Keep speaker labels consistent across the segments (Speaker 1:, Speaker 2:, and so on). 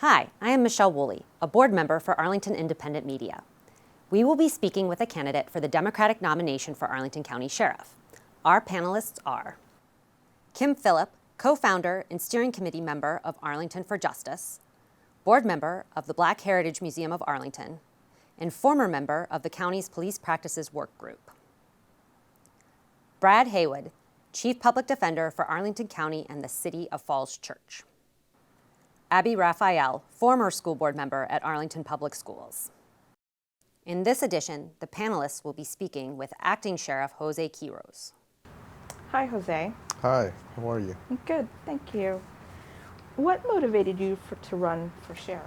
Speaker 1: Hi, I am Michelle Woolley, a board member for Arlington Independent Media. We will be speaking with a candidate for the Democratic nomination for Arlington County Sheriff. Our panelists are Kim Phillip, co-founder and steering committee member of Arlington for Justice, board member of the Black Heritage Museum of Arlington, and former member of the county's Police Practices Work Group. Brad Haywood, Chief Public Defender for Arlington County and the City of Falls Church. Abby Raphael, former school board member at Arlington Public Schools. In this edition, the panelists will be speaking with Acting Sheriff Jose Quiroz.
Speaker 2: Hi, Jose.
Speaker 3: Hi, how are you?
Speaker 2: I'm good, thank you. What motivated you to run for sheriff?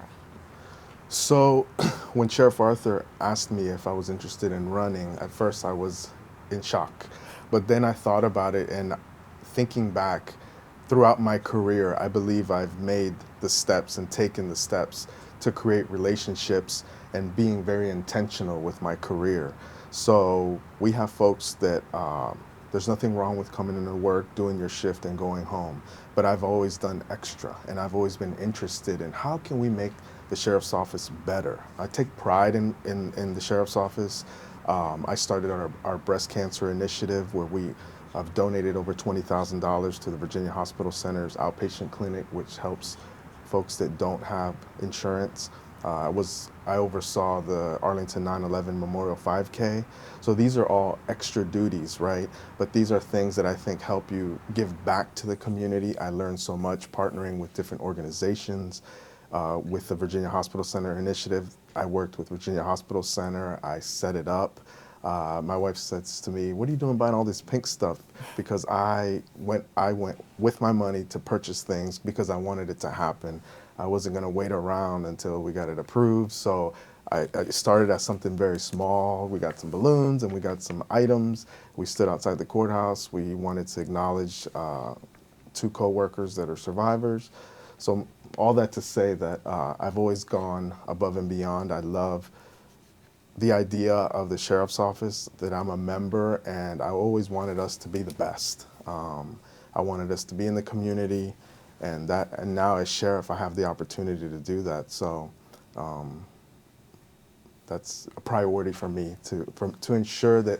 Speaker 3: So, when Sheriff Arthur asked me if I was interested in running, at first I was in shock. But then I thought about it, and thinking back, throughout my career, I believe I've made the steps and taken the steps to create relationships and being very intentional with my career. So we have folks that there's nothing wrong with coming into work, doing your shift and going home. But I've always done extra, and I've always been interested in how can we make the sheriff's office better. I take pride in the sheriff's office. I started our breast cancer initiative where I've donated over $20,000 to the Virginia Hospital Center's outpatient clinic, which helps folks that don't have insurance. I oversaw the Arlington 9/11 Memorial 5K. So these are all extra duties, right? But these are things that I think help you give back to the community. I learned so much partnering with different organizations. With the Virginia Hospital Center initiative, I worked with Virginia Hospital Center. I set it up. My wife says to me, "What are you doing buying all this pink stuff?" Because I went with my money to purchase things because I wanted it to happen. I wasn't going to wait around until we got it approved. So I started as something very small. We got some balloons and we got some items. We stood outside the courthouse. We wanted to acknowledge 2 co-workers that are survivors. So all that to say that I've always gone above and beyond. I love the idea of the sheriff's office, that I'm a member, and I always wanted us to be the best. I wanted us to be in the community, and now as sheriff, I have the opportunity to do that. So that's a priority for me to ensure that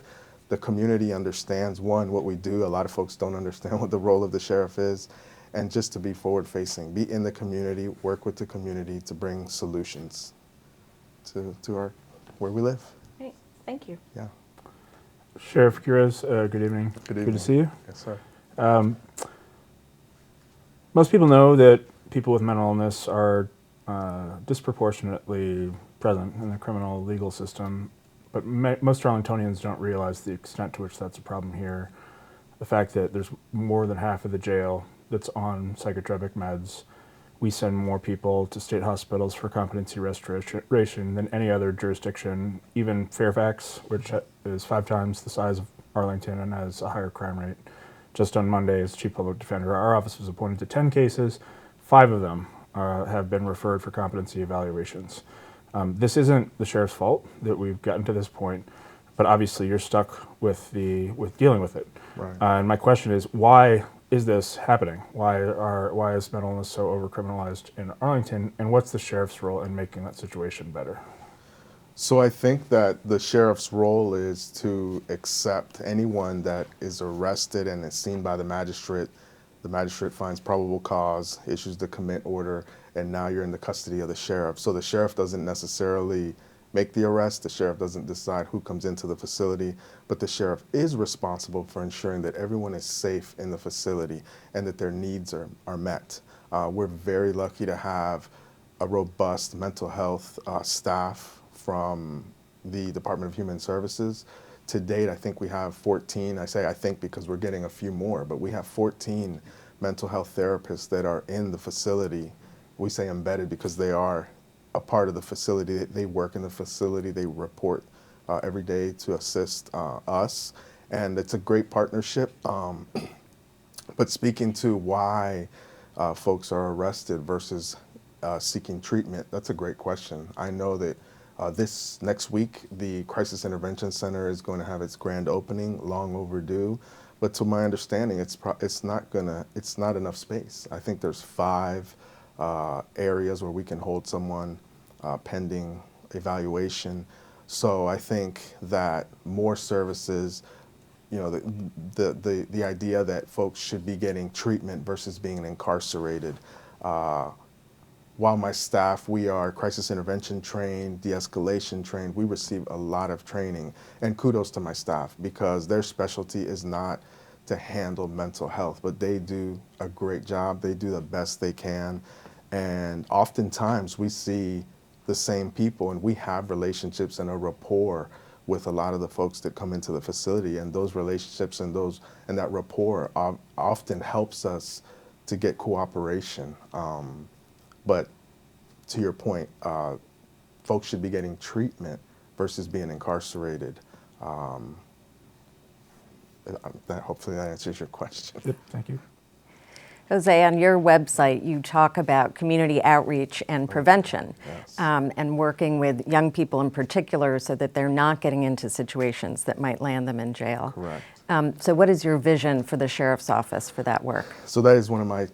Speaker 3: the community understands, one, what we do. A lot of folks don't understand what the role of the sheriff is, and just to be forward-facing, be in the community, work with the community to bring solutions to where we live.
Speaker 2: Hey, thank you.
Speaker 3: Yeah.
Speaker 4: Sheriff Quiroz, good evening.
Speaker 3: Good evening.
Speaker 4: Good to see you.
Speaker 3: Yes, sir.
Speaker 4: Most people know that people with mental illness are disproportionately present in the criminal legal system, but most Arlingtonians don't realize the extent to which that's a problem here. The fact that there's more than half of the jail that's on psychotropic meds. We send more people to state hospitals for competency restoration than any other jurisdiction. Even Fairfax, which is 5 times the size of Arlington and has a higher crime rate. Just on Monday, as Chief Public Defender, our office was appointed to 10 cases. 5 of them have been referred for competency evaluations. This isn't the sheriff's fault that we've gotten to this point, but obviously you're stuck with dealing with it.
Speaker 3: Right.
Speaker 4: And my question is, why is this happening? Why is mental illness so overcriminalized in Arlington, and what's the sheriff's role in making that situation better?
Speaker 3: So I think that the sheriff's role is to accept anyone that is arrested and is seen by the magistrate. The magistrate finds probable cause, issues the commit order, and now you're in the custody of the sheriff. So the sheriff doesn't necessarily make the arrest. The sheriff doesn't decide who comes into the facility, but the sheriff is responsible for ensuring that everyone is safe in the facility and that their needs are met. We're very lucky to have a robust mental health staff from the Department of Human Services. To date, I think we have 14. I say I think because we're getting a few more, but we have 14 mental health therapists that are in the facility. We say embedded because they are a part of the facility. They work in the facility. They report every day to assist us, and it's a great partnership. But speaking to why folks are arrested versus seeking treatment, that's a great question. I know that this next week, the Crisis Intervention Center is going to have its grand opening, long overdue. But to my understanding, it's not enough space. I think there's 5 areas where we can hold someone pending evaluation. So I think that more services, you know, the idea that folks should be getting treatment versus being incarcerated. While my staff, we are crisis intervention trained, de-escalation trained, we receive a lot of training. And kudos to my staff, because their specialty is not to handle mental health, but they do a great job. They do the best they can. And oftentimes we see the same people, and we have relationships and a rapport with a lot of the folks that come into the facility, and those relationships and that rapport often helps us to get cooperation. But to your point, folks should be getting treatment versus being incarcerated. Hopefully that answers your question.
Speaker 4: Yep, thank you.
Speaker 5: Jose, on your website, you talk about community outreach and prevention,
Speaker 3: Yes.
Speaker 5: and working with young people in particular so that they're not getting into situations that might land them in jail.
Speaker 3: Correct.
Speaker 5: So what is your vision for the Sheriff's Office for that work?
Speaker 3: So that is one of my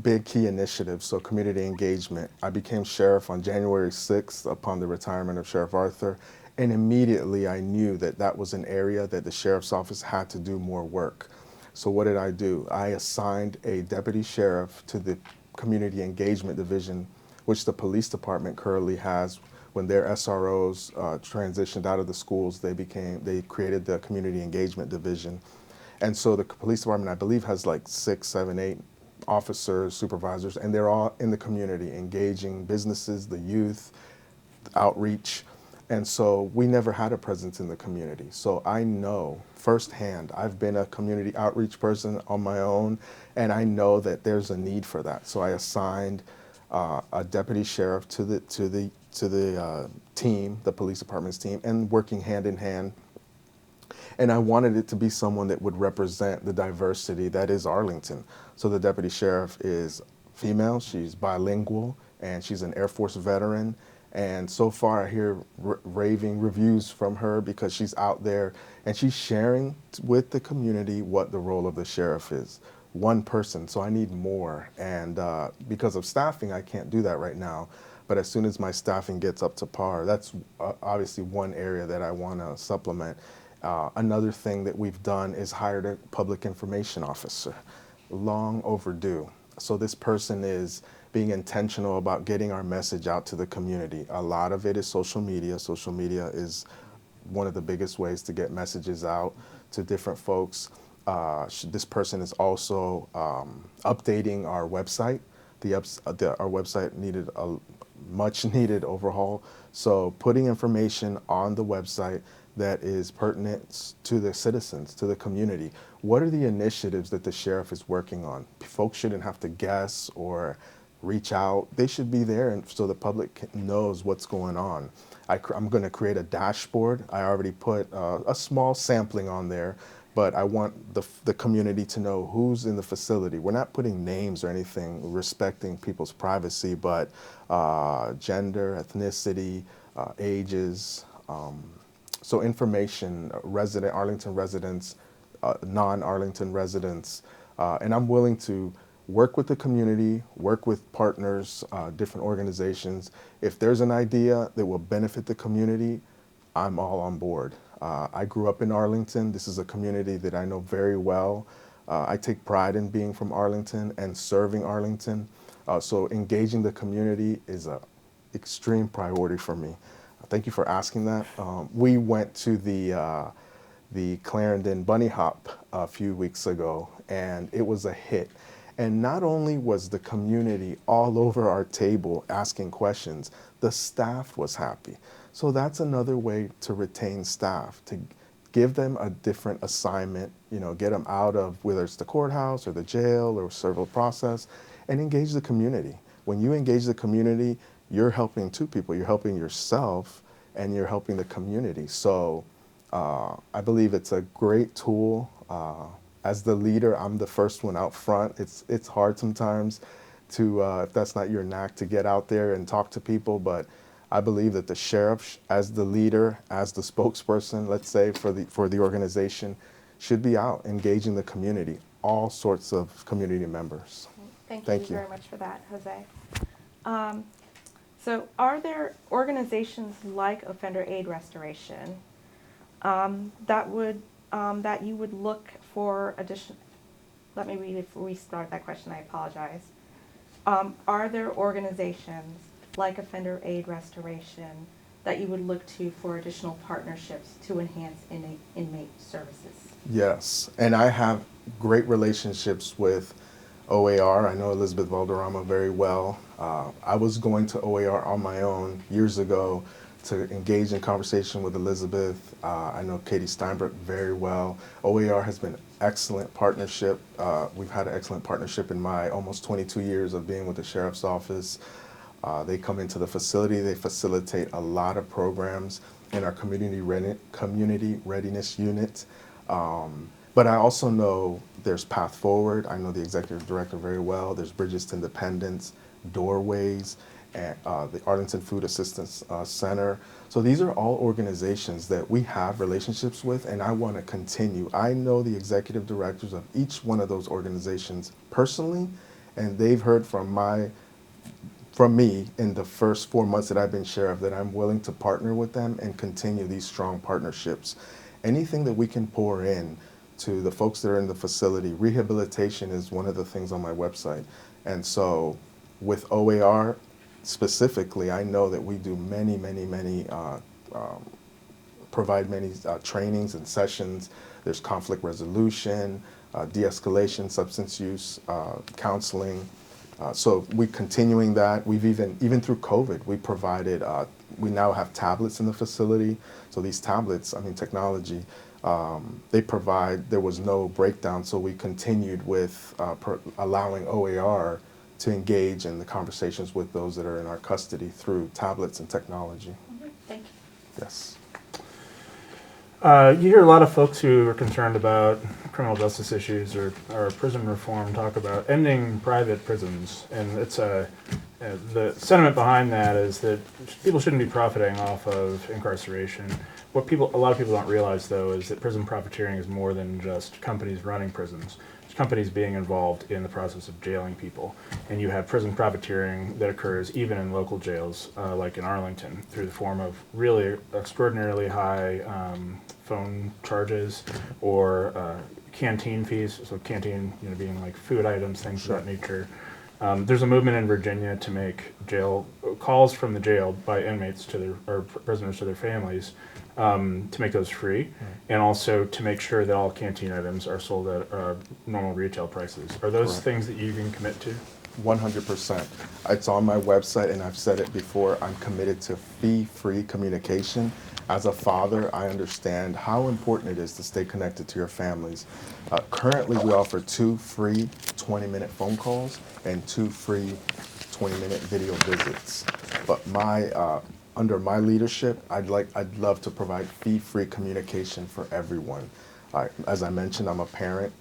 Speaker 3: big key initiatives, so community engagement. I became sheriff on January 6th upon the retirement of Sheriff Arthur, and immediately I knew that that was an area that the Sheriff's Office had to do more work. So what did I do? I assigned a deputy sheriff to the community engagement division, which the police department currently has. When their SROs transitioned out of the schools, they created the community engagement division. And so the police department, I believe, has like 6, 7, 8 officers, supervisors, and they're all in the community, engaging businesses, the youth, outreach. And so we never had a presence in the community. So I know firsthand, I've been a community outreach person on my own, and I know that there's a need for that. So I assigned a deputy sheriff to the team, the police department's team, and working hand in hand. And I wanted it to be someone that would represent the diversity that is Arlington. So the deputy sheriff is female, she's bilingual, and she's an Air Force veteran. And so far I hear raving reviews from her because she's out there and she's sharing with the community what the role of the sheriff is. One person, so I need more. And because of staffing, I can't do that right now. But as soon as my staffing gets up to par, that's obviously one area that I want to supplement. Another thing that we've done is hired a public information officer. Long overdue. So this person is being intentional about getting our message out to the community. A lot of it is social media. Social media is one of the biggest ways to get messages out to different folks. This person is also updating our website. Our website needed a much needed overhaul. So putting information on the website that is pertinent to the citizens, to the community. What are the initiatives that the sheriff is working on? Folks shouldn't have to guess or reach out. They should be there, and so the public knows what's going on. I'm going to create a dashboard. I already put a small sampling on there, but I want the community to know who's in the facility. We're not putting names or anything, respecting people's privacy, but gender, ethnicity, ages, so information, Arlington residents, non-Arlington residents, and I'm willing to work with the community, work with partners, different organizations. If there's an idea that will benefit the community, I'm all on board. I grew up in Arlington. This is a community that I know very well. I take pride in being from Arlington and serving Arlington. So engaging the community is an extreme priority for me. Thank you for asking that. We went to the Clarendon Bunny Hop a few weeks ago, and it was a hit. And not only was the community all over our table asking questions, the staff was happy. So that's another way to retain staff, to give them a different assignment, get them out of whether it's the courthouse or the jail or civil process, and engage the community. When you engage the community, you're helping two people. You're helping yourself and you're helping the community. So I believe it's a great tool. As the leader, I'm the first one out front. It's hard sometimes to, if that's not your knack, to get out there and talk to people, but I believe that the sheriff, as the leader, as the spokesperson, let's say, for the organization, should be out engaging the community, all sorts of community members. Thank
Speaker 2: you
Speaker 3: you.
Speaker 2: very much for that, Jose. So are there organizations like Offender Aid Restoration that you would look for additional, let me restart that question, I apologize. Are there organizations like Offender Aid Restoration that you would look to for additional partnerships to enhance inmate services?
Speaker 3: Yes, and I have great relationships with OAR. I know Elizabeth Valderrama very well. I was going to OAR on my own years ago to engage in conversation with Elizabeth. I know Katie Steinberg very well. OAR has been excellent partnership. We've had an excellent partnership in my almost 22 years of being with the Sheriff's Office. They come into the facility, they facilitate a lot of programs in our community readiness unit. But I also know there's Path Forward. I know the executive director very well. There's Bridges to Independence, Doorways, and the Arlington Food Assistance Center. So these are all organizations that we have relationships with, and I want to continue. I know the executive directors of each one of those organizations personally, and they've heard from me in the first 4 months that I've been sheriff that I'm willing to partner with them and continue these strong partnerships. Anything that we can pour in to the folks that are in the facility, rehabilitation is one of the things on my website. And so with OAR specifically, I know that we do many provide many trainings and sessions. There's conflict resolution, de-escalation, substance use, counseling. So we're continuing that. We've even through COVID, we provided, we now have tablets in the facility. So these tablets, I mean technology, they provide, there was no breakdown, so we continued with allowing OAR to engage in the conversations with those that are in our custody through tablets and technology.
Speaker 2: Thank you.
Speaker 3: Yes.
Speaker 4: You hear a lot of folks who are concerned about criminal justice issues or prison reform talk about ending private prisons, and it's the sentiment behind that is that people shouldn't be profiting off of incarceration. What a lot of people don't realize, though, is that prison profiteering is more than just companies running prisons. It's companies being involved in the process of jailing people, and you have prison profiteering that occurs even in local jails, like in Arlington, through the form of really extraordinarily high phone charges or canteen fees. So canteen, being like food items, things of that nature. There's a movement in Virginia to make calls from the jail by inmates or prisoners to their families to make those free, and also to make sure that all canteen items are sold at normal retail prices. Are those
Speaker 3: Correct.
Speaker 4: things that you can commit to?
Speaker 3: 100%. It's on my website, and I've said it before, I'm committed to fee-free communication. As a father, I understand how important it is to stay connected to your families. Currently, we offer 2 free 20-minute phone calls and 2 free 20-minute video visits. But under my leadership, I'd love to provide fee-free communication for everyone. As I mentioned, I'm a parent.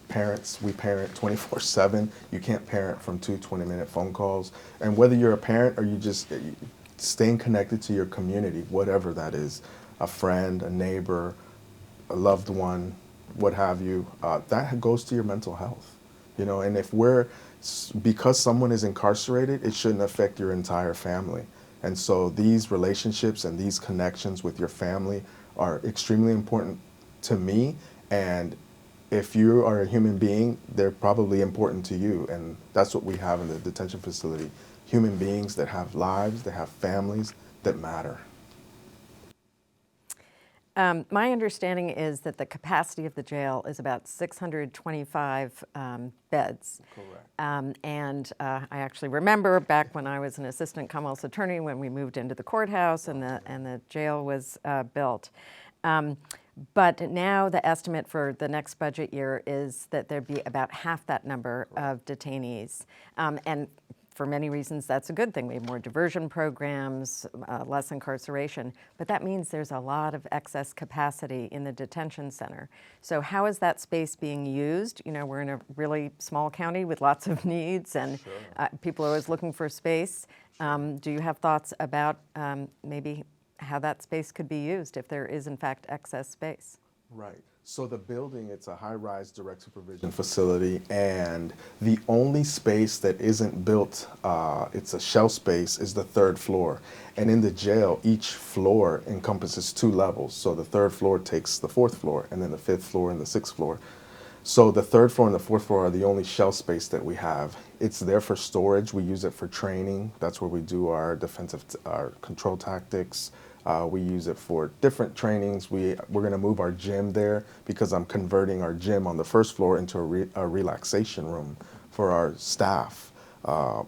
Speaker 3: We parent 24/7. You can't parent from 2 20-minute phone calls. And whether you're a parent or you just staying connected to your community, whatever that is, a friend, a neighbor, a loved one, what have you, that goes to your mental health. And because someone is incarcerated, it shouldn't affect your entire family. And so these relationships and these connections with your family are extremely important to me. And if you are a human being, they're probably important to you. And that's what we have in the detention facility. Human beings that have lives, that have families that matter.
Speaker 5: My understanding is that the capacity of the jail is about 625 beds.
Speaker 3: Correct.
Speaker 5: And I actually remember back when I was an assistant Commonwealth's attorney when we moved into the courthouse and the jail was built. But now the estimate for the next budget year is that there'd be about half that number of detainees. And for many reasons, that's a good thing. We have more diversion programs, less incarceration, but that means there's a lot of excess capacity in the detention center. So how is that space being used? We're in a really small county with lots of needs, and people are always looking for space. Do you have thoughts about maybe how that space could be used if there is in fact excess space?
Speaker 3: Right. So the building, it's a high-rise direct supervision facility, and the only space that isn't built, it's a shell space, is the third floor. And in the jail, each floor encompasses 2 levels. So the third floor takes the 4th floor, and then the 5th floor and the 6th floor. So the 3rd floor and the 4th floor are the only shell space that we have. It's there for storage. We use it for training. That's where we do our our control tactics. We use it for different trainings. We're going to move our gym there because I'm converting our gym on the 1st floor into a relaxation room for our staff,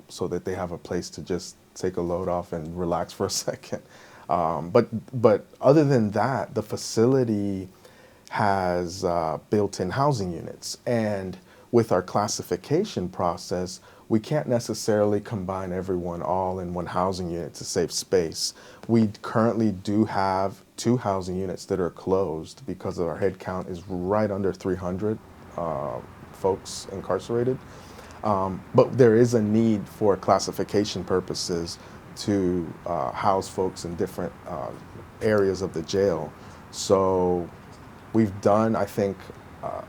Speaker 3: so that they have a place to just take a load off and relax for a second. But other than that, the facility has built-in housing units. And with our classification process, we can't necessarily combine everyone all in one housing unit to save space. We currently do have 2 housing units that are closed because our head count is right under 300 folks incarcerated. But there is a need for classification purposes to house folks in different areas of the jail. So we've done, I think,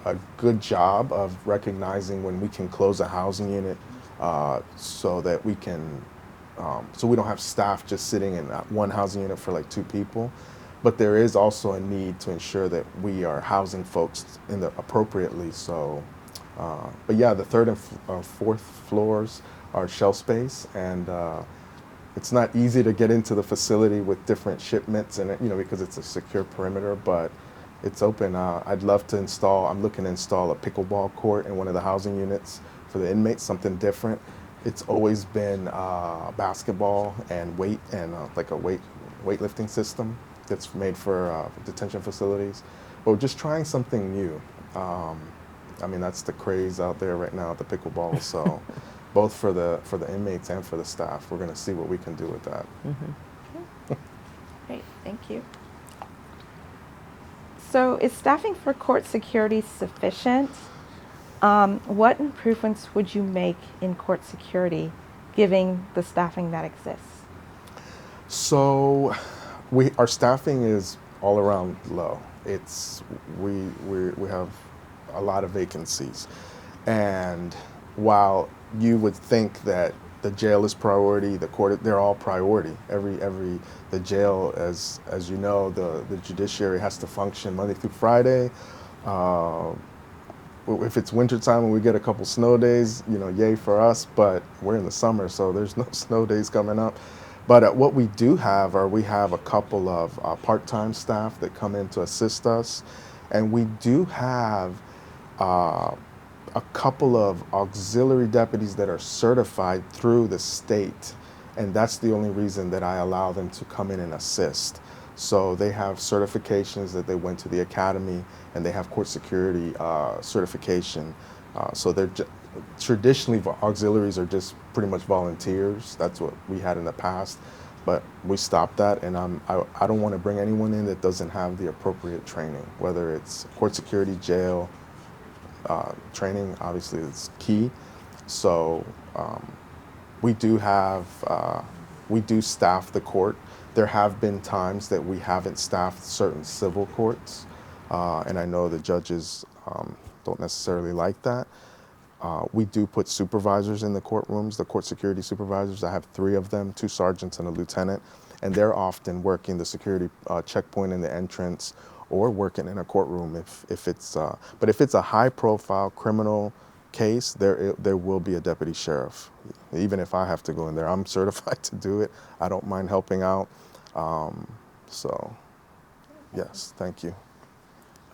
Speaker 3: a good job of recognizing when we can close a housing unit, so that we can, so we don't have staff just sitting in one housing unit for like 2 people. But there is also a need to ensure that we are housing folks appropriately. So, but yeah, the 3rd and 4th floors are shell space, and it's not easy to get into the facility with different shipments, and because it's a secure perimeter, but it's open. I'd love to I'm looking to install a pickleball court in one of the housing units for the inmates, something different. It's always been basketball and weight and like a weightlifting system that's made for detention facilities. But we're just trying something new. I mean, that's the craze out there right now, the pickleball. So both for the inmates and for the staff, we're going to see what we can do with that.
Speaker 2: Okay. Great, thank you. So is staffing for court security sufficient? What improvements would you make in court security, given the staffing that exists?
Speaker 3: So our staffing is all around low. We have a lot of vacancies, and while you would think that the jail is priority, the court, they're all priority. The jail, as you know, the judiciary has to function Monday through Friday. If it's wintertime and we get a couple snow days, yay for us, but we're in the summer, so there's no snow days coming up. But what we do have we have a couple of part-time staff that come in to assist us, and we do have a couple of auxiliary deputies that are certified through the state, and that's the only reason that I allow them to come in and assist. So they have certifications that they went to the academy, and they have court security certification. So they're traditionally, auxiliaries are just pretty much volunteers. That's what we had in the past, but we stopped that, and I don't want to bring anyone in that doesn't have the appropriate training, whether it's court security, jail, training obviously is key. So we do staff the court. There have been times that we haven't staffed certain civil courts, and I know the judges don't necessarily like that. We do put supervisors in the courtrooms, the court security supervisors. I have 3 of them, 2 sergeants and a lieutenant, and they're often working the security checkpoint in the entrance, or working in a courtroom if it's but if it's a high-profile criminal case, there will be a deputy sheriff. Even if I have to go in there, I'm certified to do it. I don't mind helping out. So, yes, thank you.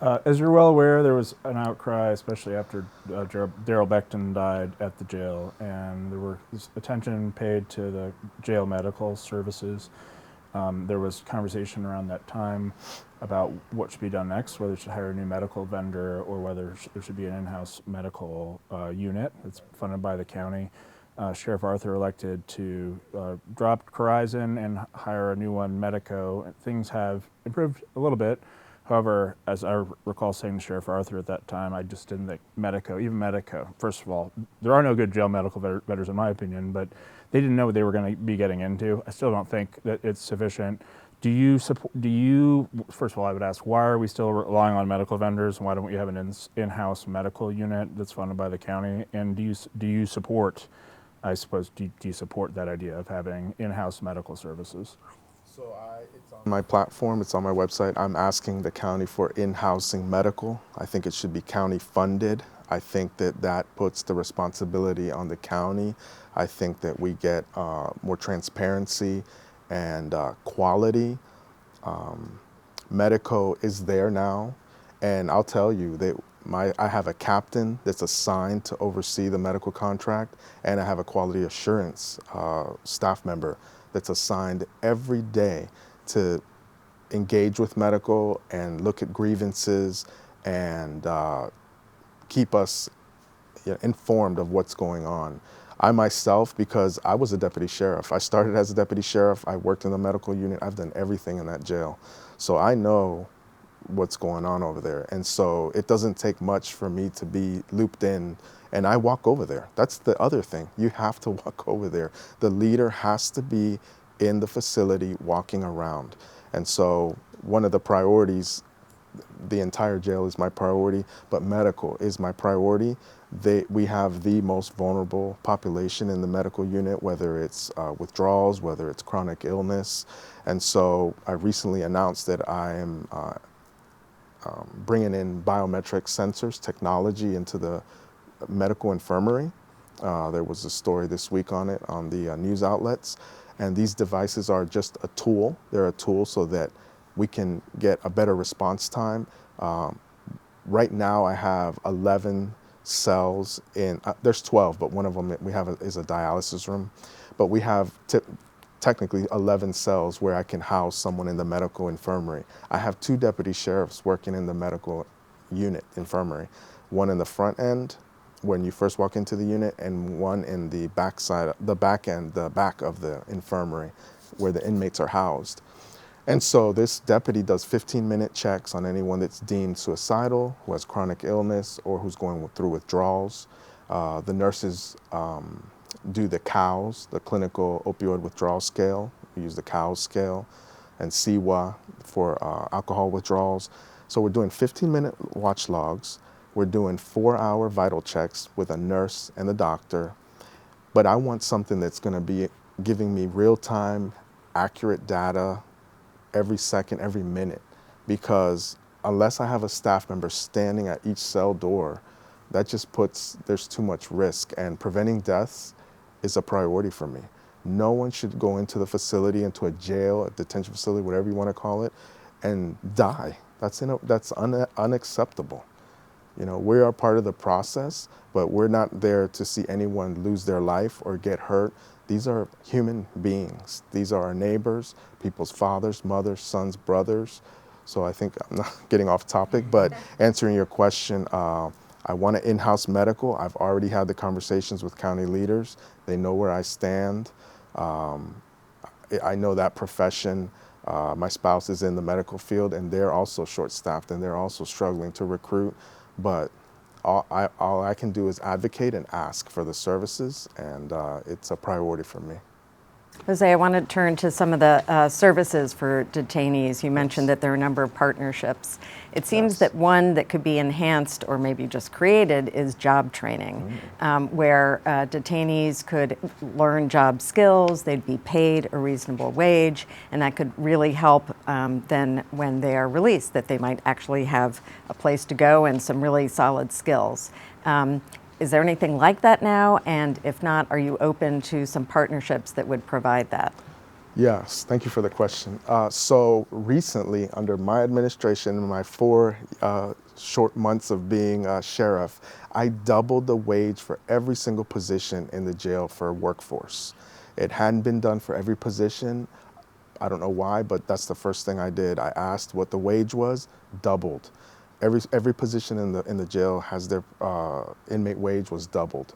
Speaker 4: As you're well aware, there was an outcry, especially after Daryl Beckton died at the jail, and there was attention paid to the jail medical services. There was conversation around that time about what should be done next, whether it should hire a new medical vendor or whether there should be an in-house medical unit that's funded by the county. Sheriff Arthur elected to drop Quiroz and hire a new one, Medico. Things have improved a little bit. However, as I recall saying to Sheriff Arthur at that time, I just didn't think Medico, first of all, there are no good jail medical vendors in my opinion, but they didn't know what they were going to be getting into. I still don't think that it's sufficient. Do you, first of all, I would ask, why are we still relying on medical vendors? Why don't we have an in-house medical unit that's funded by the county? And do you support, I suppose, do you support that idea of having in-house medical services?
Speaker 3: So it's on my platform, it's on my website. I'm asking the county for in-housing medical. I think it should be county funded. I think that puts the responsibility on the county. I think that we get more transparency and quality. Medico is there now, and I'll tell you that I have a captain that's assigned to oversee the medical contract, and I have a quality assurance staff member that's assigned every day to engage with medical and look at grievances and keep us informed of what's going on. I myself, because I was a deputy sheriff, I started as a deputy sheriff, I worked in the medical unit, I've done everything in that jail. So I know what's going on over there. And so it doesn't take much for me to be looped in, and I walk over there. That's the other thing. You have to walk over there. The leader has to be in the facility walking around. And so one of the priorities, the entire jail is my priority, but medical is my priority. We have the most vulnerable population in the medical unit, whether it's withdrawals, whether it's chronic illness. And so I recently announced that I am bringing in biometric sensors technology into the medical infirmary. There was a story this week on it on the news outlets. And these devices are just a tool. They're a tool so that we can get a better response time. Right now I have 11 cells in, there's 12, but one of them is a dialysis room. But we have technically 11 cells where I can house someone in the medical infirmary. I have 2 deputy sheriffs working in the medical unit infirmary, one in the front end when you first walk into the unit, and one in the back side, the back of the infirmary where the inmates are housed. And so this deputy does 15-minute checks on anyone that's deemed suicidal, who has chronic illness, or who's going through withdrawals. The nurses do the COWS, the Clinical Opioid Withdrawal Scale. We use the COWS scale, and CWA for alcohol withdrawals. So we're doing 15-minute watch logs. We're doing 4-hour vital checks with a nurse and the doctor. But I want something that's going to be giving me real-time, accurate data every second, every minute, because unless I have a staff member standing at each cell door, that just there's too much risk, and preventing deaths is a priority for me. No one should go into the facility, into a jail, a detention facility, whatever you want to call it, and die. That's unacceptable. You know, we are part of the process, but we're not there to see anyone lose their life or get hurt. These are human beings. These are our neighbors, people's fathers, mothers, sons, brothers. So I think I'm not getting off topic, but answering your question, I want to in-house medical. I've already had the conversations with county leaders. They know where I stand. I know that profession. My spouse is in the medical field, and they're also short-staffed, and they're also struggling to recruit. But all I can do is advocate and ask for the services, and it's a priority for me.
Speaker 5: Jose, I want to turn to some of the services for detainees. You mentioned that there are a number of partnerships. It seems that one that could be enhanced or maybe just created is job training, where detainees could learn job skills, they'd be paid a reasonable wage, and that could really help then when they are released, that they might actually have a place to go and some really solid skills. Is there anything like that now? And if not, are you open to some partnerships that would provide that?
Speaker 3: Yes, thank you for the question. So recently, under my administration, in my 4 short months of being sheriff, I doubled the wage for every single position in the jail for workforce. It hadn't been done for every position. I don't know why, but that's the first thing I did. I asked what the wage was, doubled. Every position in the jail has their inmate wage was doubled.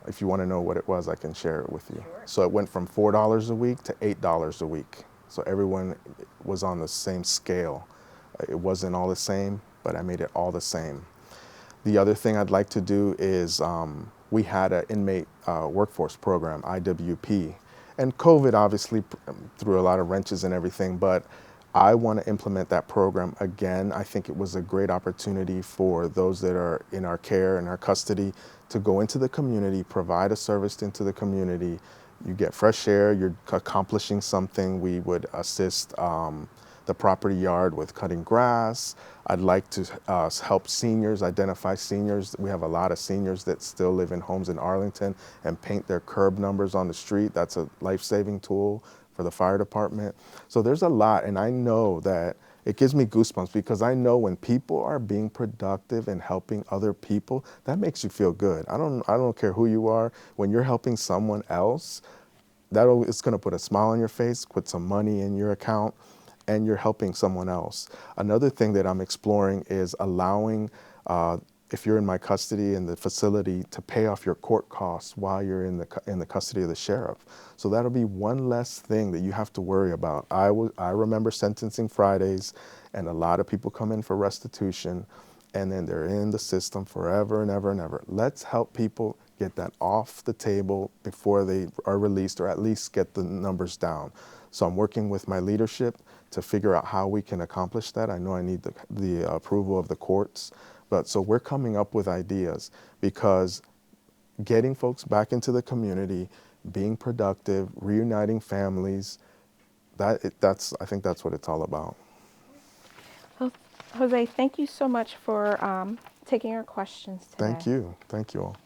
Speaker 3: If you want to know what it was, I can share it with you. Sure. So it went from $4 a week to $8 a week. So everyone was on the same scale. It wasn't all the same, but I made it all the same. The other thing I'd like to do is we had an inmate workforce program, IWP, And COVID obviously threw a lot of wrenches and everything, but I want to implement that program again. I think it was a great opportunity for those that are in our care and our custody to go into the community, provide a service into the community. You get fresh air, you're accomplishing something. We would assist the property yard with cutting grass. I'd like to help seniors, identify seniors. We have a lot of seniors that still live in homes in Arlington and paint their curb numbers on the street. That's a life-saving tool for the fire department. So there's a lot, and I know that it gives me goosebumps because I know when people are being productive and helping other people, that makes you feel good. I don't care who you are. When you're helping someone else, it's going to put a smile on your face, put some money in your account, and you're helping someone else. Another thing that I'm exploring is allowing, if you're in my custody in the facility, to pay off your court costs while you're in the custody of the sheriff. So that'll be one less thing that you have to worry about. I remember sentencing Fridays, and a lot of people come in for restitution, and then they're in the system forever and ever and ever. Let's help people get that off the table before they are released, or at least get the numbers down. So I'm working with my leadership to figure out how we can accomplish that. I know I need the approval of the courts, but so we're coming up with ideas, because getting folks back into the community, being productive, reuniting families, I think that's what it's all about.
Speaker 2: Well, Jose, thank you so much for taking our questions today.
Speaker 3: Thank you. Thank you all.